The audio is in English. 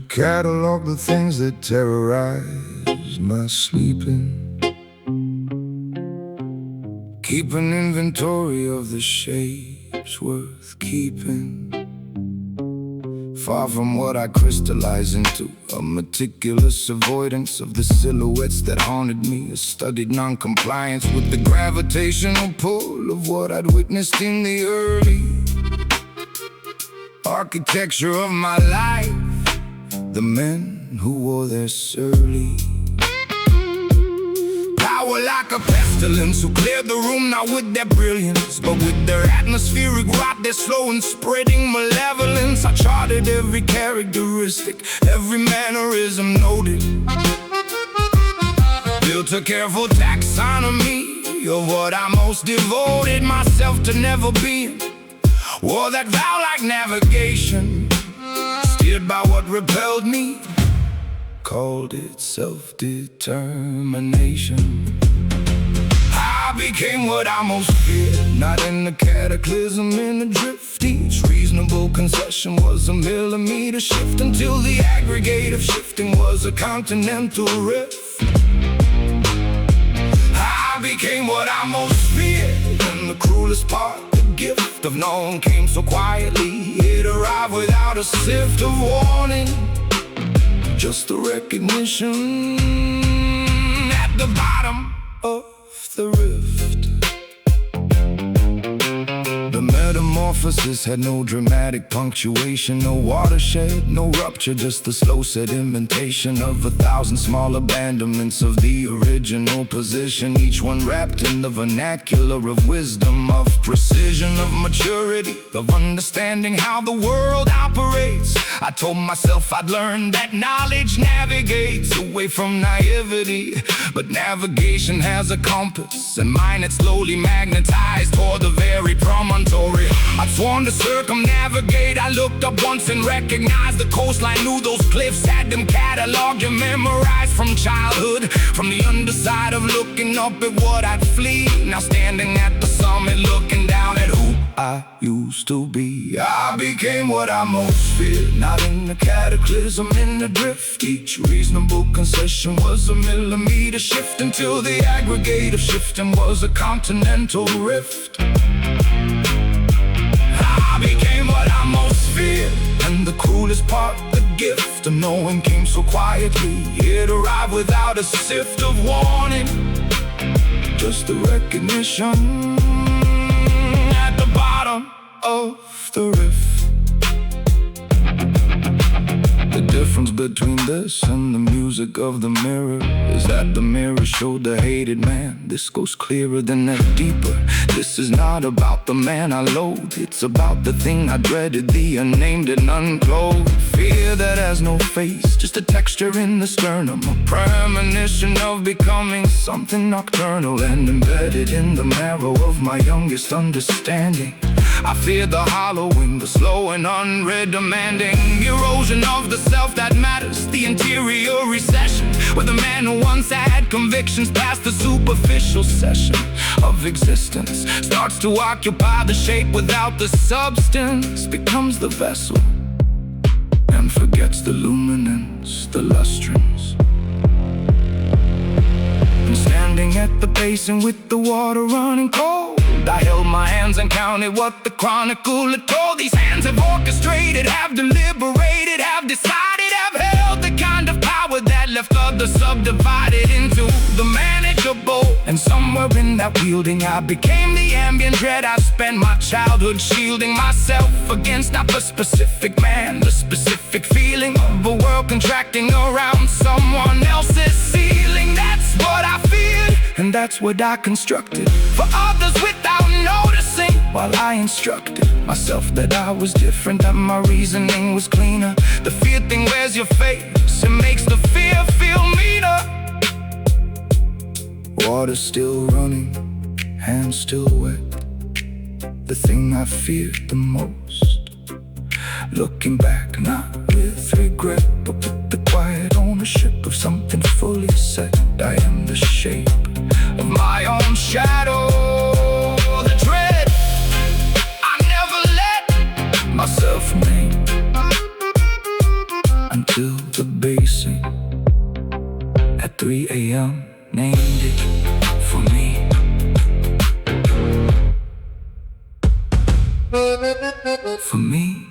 Catalog the things that terrorize my sleeping. Keep an inventory of the shapes worth keeping. Far from what I crystallize into, a meticulous avoidance of the silhouettes that haunted me. A studied non-compliance with the gravitational pull of what I'd witnessed in the early architecture of my life. The men who wore their surly power like a pestilence, who cleared the room not with their brilliance, but with their atmospheric rot, their slow and spreading malevolence. I charted every characteristic, every mannerism noted, built a careful taxonomy of what I most devoted myself to never being. Wore that vow like navigation, steered by what repelled me, called it self-determination. I became what I most feared, not in the cataclysm, in the drift. Each reasonable concession was a millimeter shift, until the aggregate of shifting was a continental rift. I became what I most feared, and the cruelest part, the gift of knowing, came so quietly. It arrived without a sift of warning, just the recognition at the bottom of the rift. The metamorphosis had no dramatic punctuation, no watershed, no rupture, just the slow sedimentation of 1,000 small abandonments of the original position, each one wrapped in the vernacular of wisdom, of precision, of maturity, of understanding how the world operates. I told myself I'd learn that knowledge navigates away from naivety, but navigation has a compass, and mine it slowly magnetized toward the very promontory I'd sworn to circumnavigate. I looked up once and recognized the coastline, knew those cliffs, had them cataloged and memorized from childhood. From the underside of looking up at what I'd flee, now standing at the summit looking down at who I used to be. I became what I most feared, not in the cataclysm, in the drift. Each reasonable concession was a millimeter shift, until the aggregate of shifting was a continental rift. I became what I most feared, and the cruelest part, the gift of knowing, came so quietly. It arrived without a sift of warning, just the recognition at the bottom of the rift. The difference between this and the music of the mirror is that the mirror showed the hated man. This goes clearer than that, deeper. This is not about the man I loathe, it's about the thing I dreaded, the unnamed and unclothed. Fear that has no face, just a texture in the sternum, a premonition of becoming something nocturnal and embedded in the marrow of my youngest understanding. I fear the hollowing, the slow and unread demanding erosion of the self that matters, the interior recession, where the man who once had convictions past the superficial session of existence starts to occupy the shape without the substance, becomes the vessel and forgets the luminance, the lustrance. And standing at the basin with the water running cold, I held my hands and counted what the chronicle had told. These hands have orchestrated, have deliberated, have decided, have held the kind of power that left others subdivided into the manageable. And somewhere in that wielding, I became the ambient dread. I spent my childhood shielding myself against not the specific man, the specific feeling of a world contracting around someone else's ceiling. That's what I feared, and that's what I constructed for others without noticing, while I instructed myself that I was different, that my reasoning was cleaner. The fear thing wears your face, it makes the fear feel meaner. Water still running, hands still wet, the thing I feared the most. Looking back, not with regret, but with the quiet ownership of something fully set. I am the shape of my own shadow, the dread I never let myself name, until medium, named it for me. For me.